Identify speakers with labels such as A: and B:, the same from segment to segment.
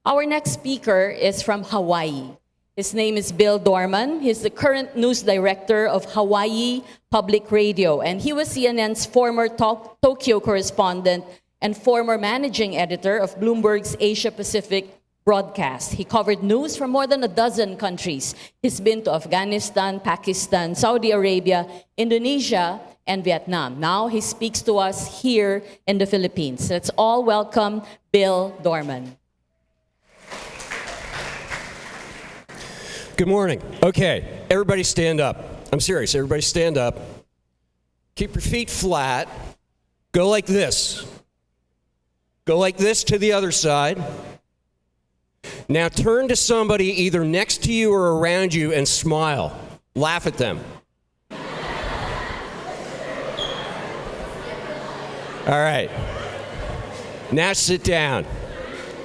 A: Our next speaker is from Hawaii. His name is Bill Dorman. He's the current news director of Hawaii Public Radio, and he was CNN's former Tokyo correspondent and former managing editor of Bloomberg's Asia Pacific broadcast. He covered news from more than a dozen countries. He's been to Afghanistan, Pakistan, Saudi Arabia, Indonesia, and Vietnam. Now he speaks to us here in the Philippines. Let's all welcome Bill Dorman.
B: Good morning. Okay, everybody stand up. I'm serious, everybody stand up. Keep your feet flat. Go like this. Go like this to the other side. Now turn to somebody either next to you or around you and smile. Laugh at them. All right. Now sit down.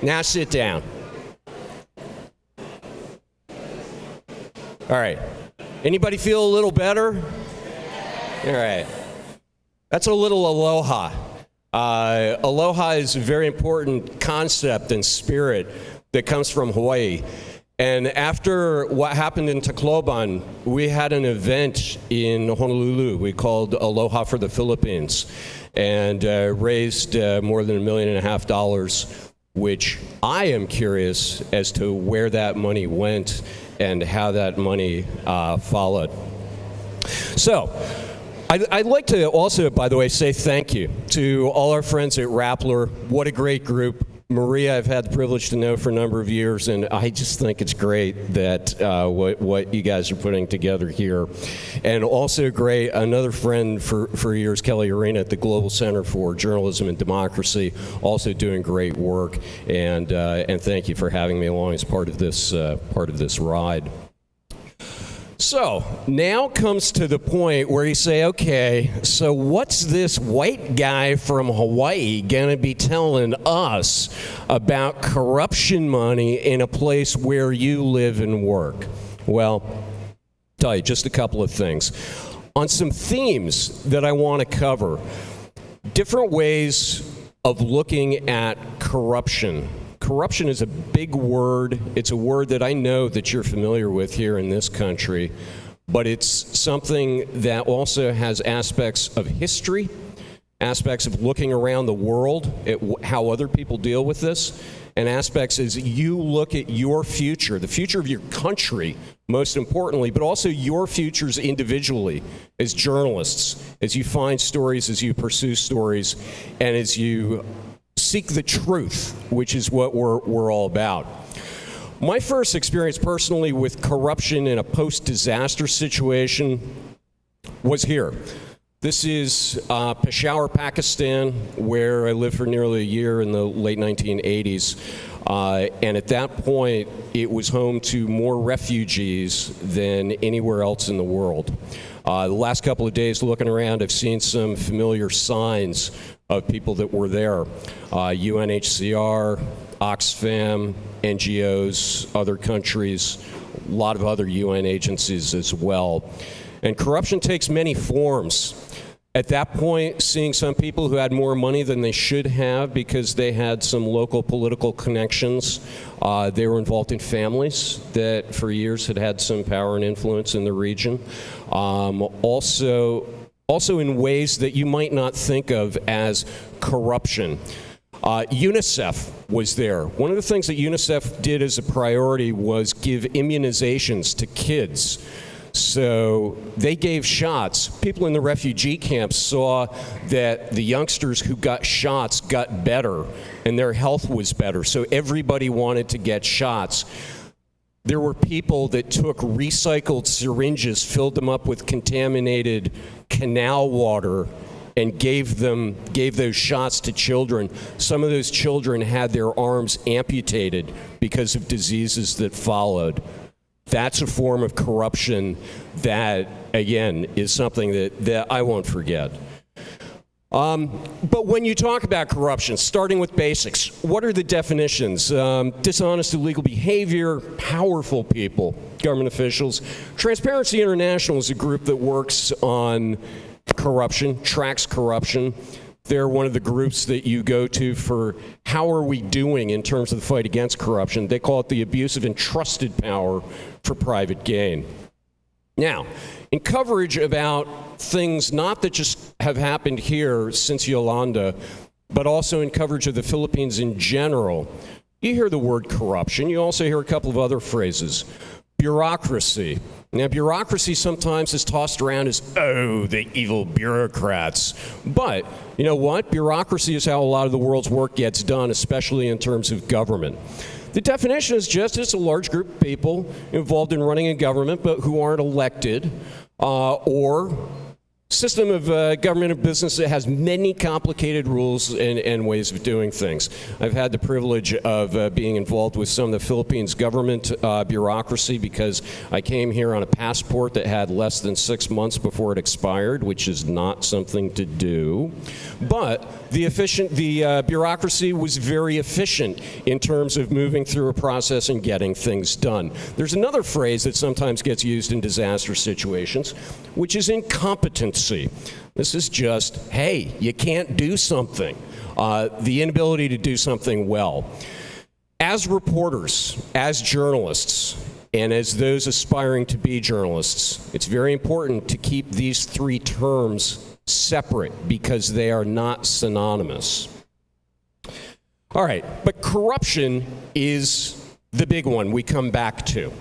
B: Now sit down. All right. Anybody feel a little better? All right. That's a little aloha. Aloha is a very important concept and spirit that comes from Hawaii. And after what happened in Tacloban, we had an event in Honolulu we called Aloha for the Philippines, and raised more than $1.5 million, which I am curious as to where that money went and how that money followed. So, I'd like to also, by the way, say thank you to all our friends at Rappler. What a great group. Maria, I've had the privilege to know for a number of years, and I just think it's great that what you guys are putting together here. And also great, another friend for years, Kelly Arena at the Global Center for Journalism and Democracy, also doing great work. And thank you for having me along as part of this ride. So now comes to the point where you say, okay, so what's this white guy from Hawaii going to be telling us about corruption money in a place where you live and work? Well, I'll tell you just a couple of things. On some themes that I want to cover, different ways of looking at corruption. Corruption is a big word. It's a word that I know that you're familiar with here in this country, but it's something that also has aspects of history, aspects of looking around the world at how other people deal with this, and aspects as you look at your future, the future of your country, most importantly, but also your futures individually as journalists, as you find stories, as you pursue stories, and as you seek the truth, which is what we're all about. My first experience personally with corruption in a post-disaster situation was here. This is Peshawar, Pakistan, where I lived for nearly a year in the late 1980s. And at that point, it was home to more refugees than anywhere else in the world. The last couple of days looking around, I've seen some familiar signs of people that were there. UNHCR, Oxfam, NGOs, other countries, a lot of other UN agencies as well. And corruption takes many forms. At that point, seeing some people who had more money than they should have because they had some local political connections. They were involved in families that for years had some power and influence in the region. Also in ways that you might not think of as corruption. UNICEF was there. One of the things that UNICEF did as a priority was give immunizations to kids. So they gave shots. People in the refugee camps saw that the youngsters who got shots got better and their health was better. So everybody wanted to get shots. There were people that took recycled syringes, filled them up with contaminated canal water, and gave those shots to children. Some of those children had their arms amputated because of diseases that followed. That's a form of corruption that, again, is something that I won't forget. But when you talk about corruption, starting with basics, what are the definitions? Dishonest, illegal behavior, powerful people, government officials. Transparency International is a group that works on corruption, tracks corruption. They're one of the groups that you go to for how are we doing in terms of the fight against corruption. They call it the abuse of entrusted power for private gain. Now, in coverage about things not that just have happened here since Yolanda, but also in coverage of the Philippines in general, you hear the word corruption. You also hear a couple of other phrases. Bureaucracy. Now, bureaucracy sometimes is tossed around as, oh, the evil bureaucrats. But you know what? Bureaucracy is how a lot of the world's work gets done, especially in terms of government. The definition is just it's a large group of people involved in running a government, but who aren't elected, or system of government and business that has many complicated rules and ways of doing things. I've had the privilege of being involved with some of the Philippines government bureaucracy because I came here on a passport that had less than 6 months before it expired, which is not something to do. But the bureaucracy was very efficient in terms of moving through a process and getting things done. There's another phrase that sometimes gets used in disaster situations, which is incompetency. This is just, hey, you can't do something. The inability to do something well. As reporters, as journalists, and as those aspiring to be journalists, it's very important to keep these three terms separate because they are not synonymous. All right, but corruption is the big one we come back to.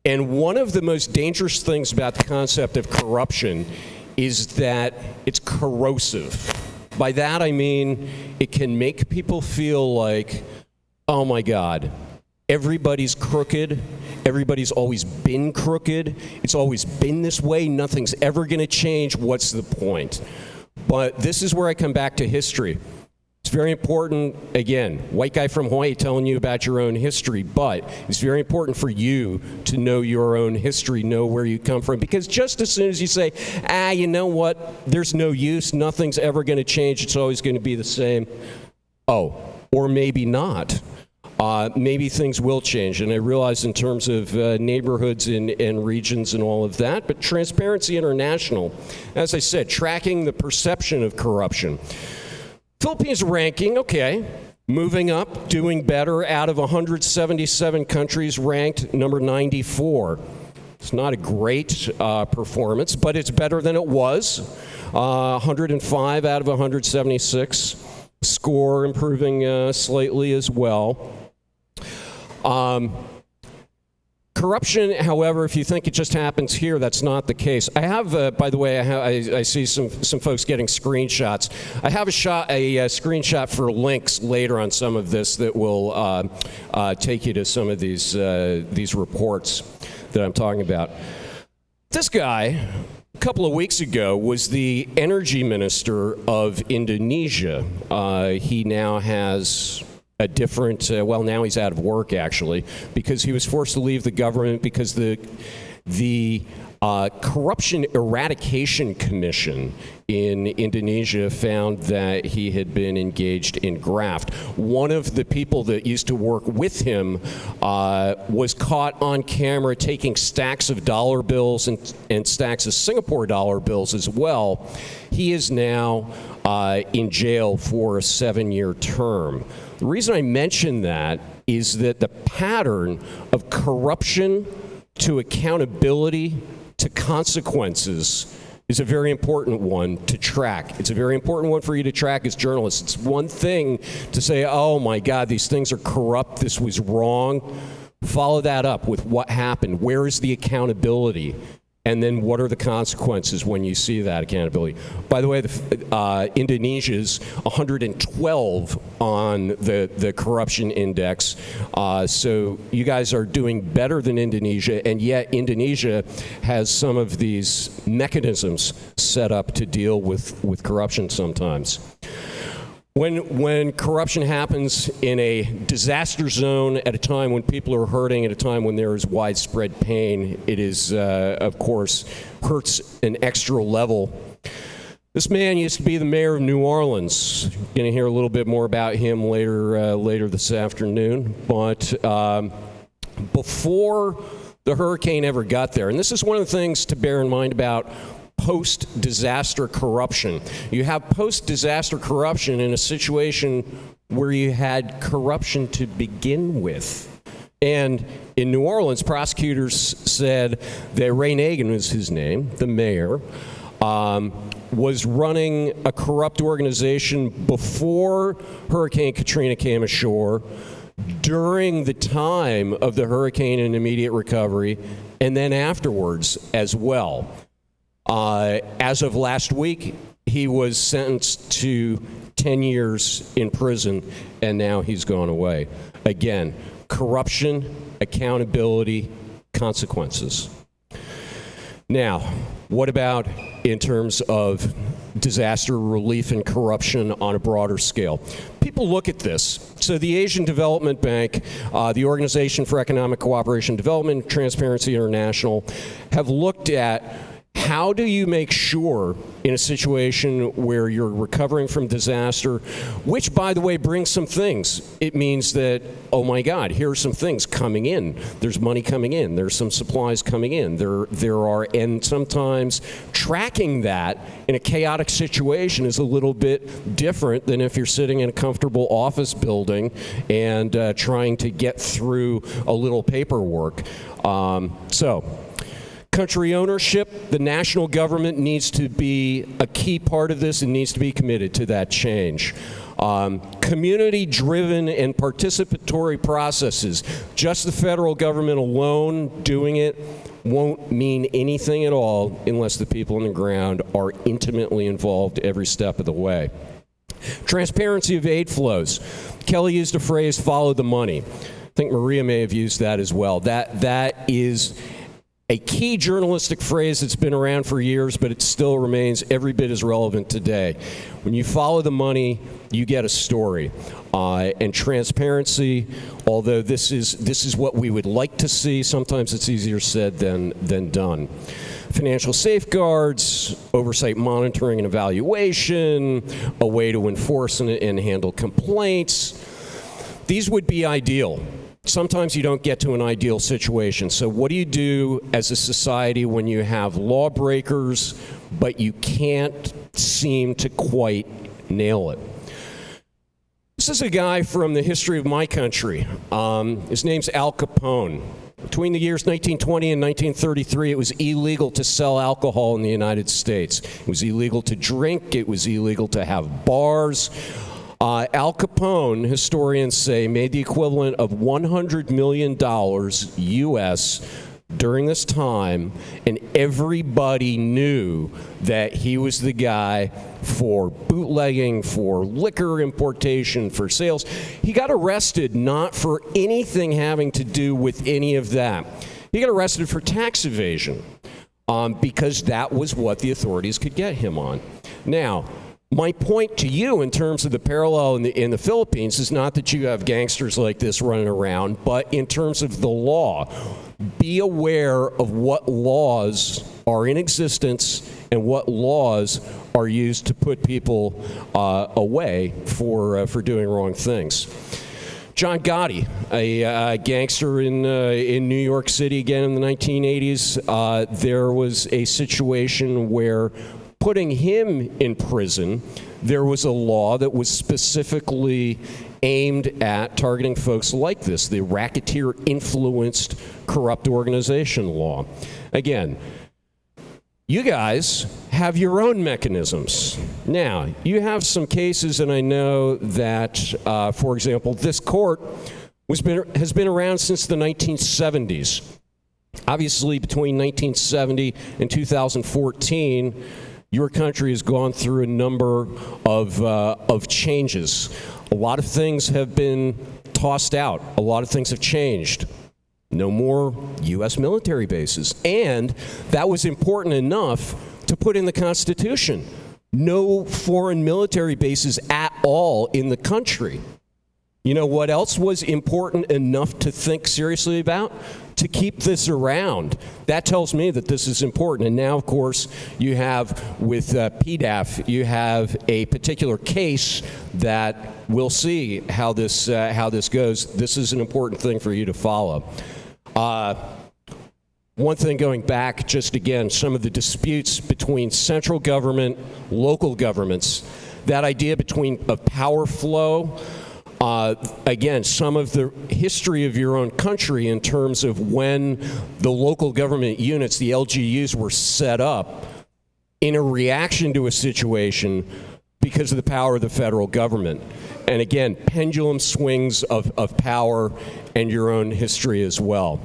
B: And one of the most dangerous things about the concept of corruption is that it's corrosive. By that I mean it can make people feel like, oh my God, everybody's crooked, everybody's always been crooked, it's always been this way, nothing's ever going to change, what's the point? But this is where I come back to history. It's very important, again, white guy from Hawaii telling you about your own history, but it's very important for you to know your own history, know where you come from, because just as soon as you say, you know what, there's no use, nothing's ever going to change, it's always going to be the same, or maybe not. Maybe things will change, and I realize in terms of neighborhoods and regions and all of that, but Transparency International, as I said, tracking the perception of corruption. Philippines ranking, okay, moving up, doing better. Out of 177 countries, ranked number 94. It's not a great performance, but it's better than it was. 105 out of 176. Score improving slightly as well. Corruption, however, if you think it just happens here, that's not the case. I have, by the way, I see some folks getting screenshots. I have a screenshot for links later on some of this that will take you to some of these reports that I'm talking about. This guy, a couple of weeks ago, was the energy minister of Indonesia. He now has a different, now he's out of work actually, because he was forced to leave the government because the Corruption Eradication Commission in Indonesia found that he had been engaged in graft. One of the people that used to work with him was caught on camera taking stacks of dollar bills and stacks of Singapore dollar bills as well. He is now in jail for a 7-year term. The reason I mention that is that the pattern of corruption to accountability to consequences is a very important one to track. It's a very important one for you to track as journalists. It's one thing to say, oh my God, these things are corrupt, this was wrong. Follow that up with what happened. Where is the accountability? And then what are the consequences when you see that accountability? By the way, Indonesia's 112 on the corruption index. So you guys are doing better than Indonesia, and yet Indonesia has some of these mechanisms set up to deal with corruption sometimes. When corruption happens in a disaster zone at a time when people are hurting, at a time when there is widespread pain, it is, of course, hurts an extra level. This man used to be the mayor of New Orleans. You're going to hear a little bit more about him later this afternoon. But before the hurricane ever got there, and this is one of the things to bear in mind about post-disaster corruption. You have post-disaster corruption in a situation where you had corruption to begin with. And in New Orleans, prosecutors said that Ray Nagin was his name, the mayor, was running a corrupt organization before Hurricane Katrina came ashore, during the time of the hurricane and immediate recovery, and then afterwards as well. As of last week, he was sentenced to 10 years in prison, and now he's gone away. Again, corruption, accountability, consequences. Now, what about in terms of disaster relief and corruption on a broader scale? People look at this. So the Asian Development Bank, the Organization for Economic Cooperation and Development, Transparency International, have looked at how do you make sure in a situation where you're recovering from disaster, which, by the way, brings some things. It means that, oh my God, here are some things coming in. There's money coming in. There's some supplies coming in. There are, and sometimes tracking that in a chaotic situation is a little bit different than if you're sitting in a comfortable office building and trying to get through a little paperwork. Country ownership, the national government needs to be a key part of this and needs to be committed to that change. Community-driven and participatory processes. Just the federal government alone doing it won't mean anything at all unless the people on the ground are intimately involved every step of the way. Transparency of aid flows. Kelly used a phrase, follow the money. I think Maria may have used that as well. That is a key journalistic phrase that's been around for years, but it still remains every bit as relevant today. When you follow the money, you get a story. And transparency, although this is what we would like to see, sometimes it's easier said than done. Financial safeguards, oversight, monitoring, and evaluation, a way to enforce and handle complaints. These would be ideal. Sometimes you don't get to an ideal situation. So what do you do as a society when you have lawbreakers, but you can't seem to quite nail it? This is a guy from the history of my country. His name's Al Capone. Between the years 1920 and 1933, it was illegal to sell alcohol in the United States. It was illegal to drink. It was illegal to have bars. Al Capone, historians say, made the equivalent of $100 million U.S. during this time, and everybody knew that he was the guy for bootlegging, for liquor importation, for sales. He got arrested not for anything having to do with any of that. He got arrested for tax evasion because that was what the authorities could get him on. Now, my point to you in terms of the parallel in the Philippines is not that you have gangsters like this running around, but in terms of the law. Be aware of what laws are in existence and what laws are used to put people away for doing wrong things. John Gotti, a gangster in New York City again in the 1980s, there was a situation where putting him in prison, there was a law that was specifically aimed at targeting folks like this, the racketeer-influenced corrupt organization law. Again, you guys have your own mechanisms. Now, you have some cases, and I know that, for example, this court has been around since the 1970s. Obviously, between 1970 and 2014, your country has gone through a number of changes. A lot of things have been tossed out. A lot of things have changed. No more U.S. military bases. And that was important enough to put in the Constitution. No foreign military bases at all in the country. You know what else was important enough to think seriously about? To keep this around. That tells me that this is important. And now, of course, you have, with PDAF, you have a particular case that we'll see how this goes. This is an important thing for you to follow. One thing going back, just again, some of the disputes between central government, local governments, that idea of power flow, again, some of the history of your own country in terms of when the local government units, the LGUs, were set up in a reaction to a situation because of the power of the federal government. And again, pendulum swings of power and your own history as well.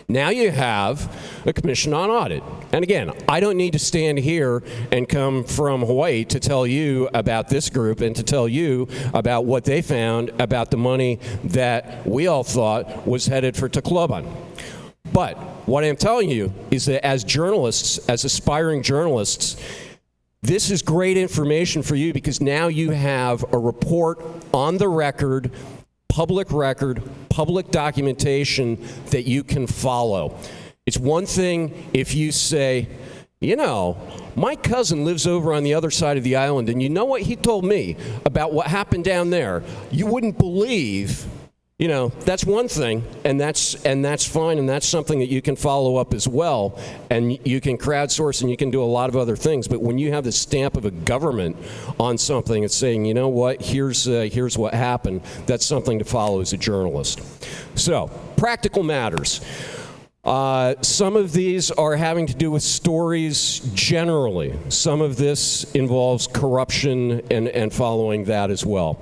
B: Now you have a Commission on Audit. And again, I don't need to stand here and come from Hawaii to tell you about this group and to tell you about what they found about the money that we all thought was headed for Tacloban. But what I'm telling you is that as journalists, as aspiring journalists, this is great information for you because now you have a report on the record, public documentation that you can follow. It's one thing if you say, you know, my cousin lives over on the other side of the island, and you know what he told me about what happened down there? You wouldn't believe. You know, that's one thing, and that's fine, and that's something that you can follow up as well, and you can crowdsource, and you can do a lot of other things. But when you have the stamp of a government on something, it's saying, you know what, here's what happened. That's something to follow as a journalist. So, practical matters. Some of these are having to do with stories generally. Some of this involves corruption and following that as well.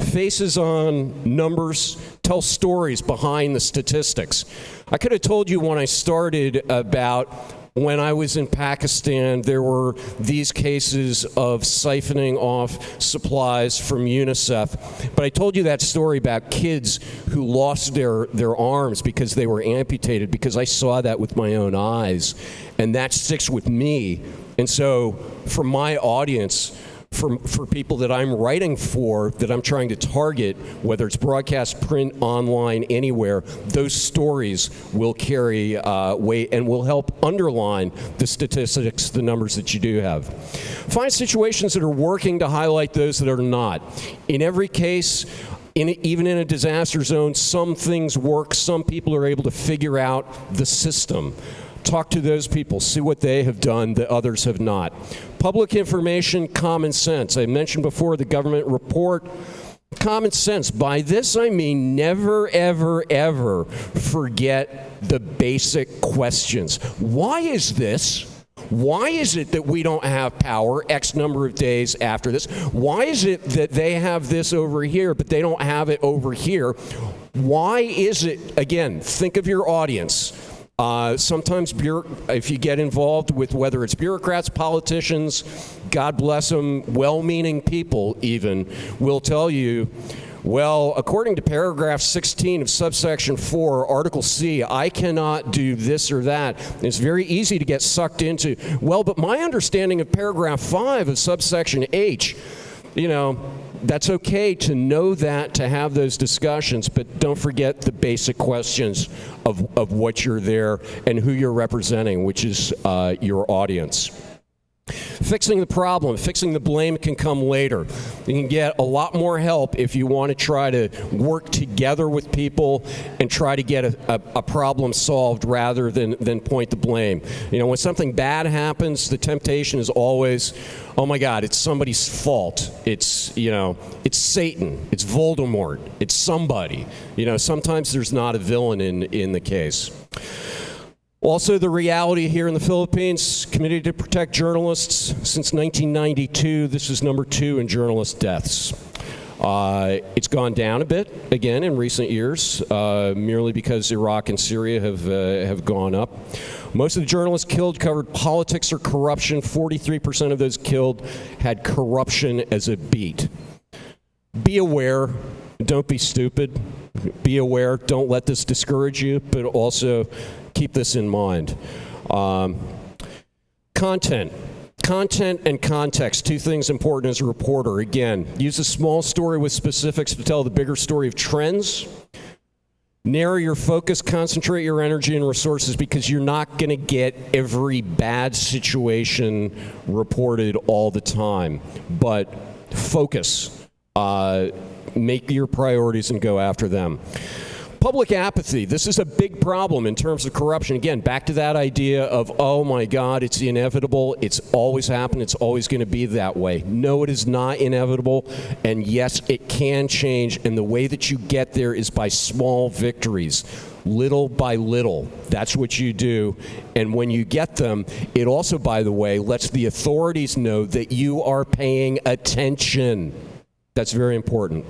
B: Faces on numbers, tell stories behind the statistics. I could have told you when I started about when I was in Pakistan, there were these cases of siphoning off supplies from UNICEF. But I told you that story about kids who lost their arms because they were amputated, because I saw that with my own eyes. And that sticks with me. And so for my audience, for people that I'm writing for, that I'm trying to target, whether it's broadcast, print, online, anywhere, those stories will carry weight and will help underline the statistics, the numbers that you do have. Find situations that are working to highlight those that are not. In every case, even in a disaster zone, some things work. Some people are able to figure out the system. Talk to those people, see what they have done that others have not. Public information, common sense. I mentioned before the government report. Common sense. By this I mean never, ever, ever forget the basic questions. Why is this? Why is it that we don't have power X number of days after this? Why is it that they have this over here, but they don't have it over here? Why is it, again, think of your audience. Sometimes if you get involved with whether it's bureaucrats, politicians, God bless them, well-meaning people even, will tell you, well, according to paragraph 16 of subsection 4, article C, I cannot do this or that. And it's very easy to get sucked into, well, but my understanding of paragraph 5 of subsection H, you know, that's okay to know that, to have those discussions, but don't forget the basic questions of what you're there and who you're representing, which is your audience. Fixing the problem, fixing the blame can come later. You can get a lot more help if you want to try to work together with people and try to get a problem solved rather than point the blame. You know, when something bad happens, the temptation is always, oh my God, it's somebody's fault. It's, you know, it's Satan, it's Voldemort, it's somebody. You know, sometimes there's not a villain in the case. Also, the reality here in the Philippines, Committee to Protect Journalists, since 1992, this is number 2 in journalist deaths. It's gone down a bit, again, in recent years, merely because Iraq and Syria have gone up. Most of the journalists killed covered politics or corruption. 43% of those killed had corruption as a beat. Be aware, don't be stupid. Be aware, don't let this discourage you, but also keep this in mind. Content and context, 2 things important as a reporter. Again, use a small story with specifics to tell the bigger story of trends. Narrow your focus, concentrate your energy and resources, because you're not going to get every bad situation reported all the time. But focus, make your priorities and go after them. public apathy. This is a big problem in terms of corruption. Again, back to that idea of, oh my God, it's inevitable. It's always happened. It's always going to be that way. No, it is not inevitable. And yes, it can change. And the way that you get there is by small victories, little by little. That's what you do. And when you get them, it also, by the way, lets the authorities know that you are paying attention. That's very important.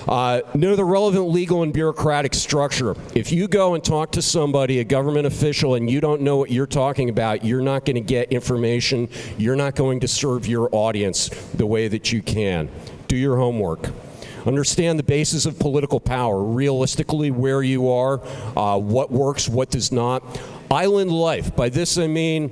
B: Know the relevant legal and bureaucratic structure. If you go and talk to somebody, a government official, and you don't know what you're talking about, you're not going to get information. You're not going to serve your audience the way that you can. Do your homework. Understand the basis of political power, realistically where you are, what works, what does not. Island life. By this I mean,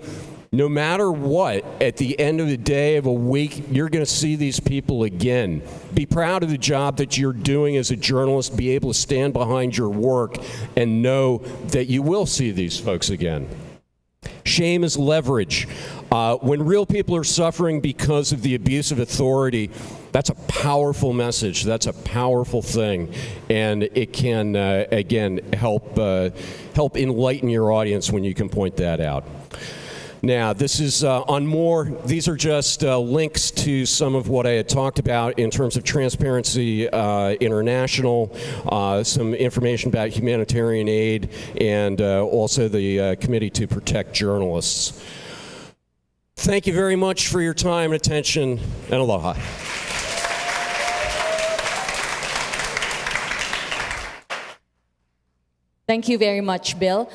B: no matter what, at the end of the day of a week, you're going to see these people again. Be proud of the job that you're doing as a journalist. Be able to stand behind your work and know that you will see these folks again. Shame is leverage. When real people are suffering because of the abuse of authority, that's a powerful message. That's a powerful thing. And it can, again, help enlighten your audience when you can point that out. Now, this is on more, these are just links to some of what I had talked about in terms of Transparency International, some information about humanitarian aid, and also the Committee to Protect Journalists. Thank you very much for your time and attention, and aloha.
A: Thank you very much, Bill.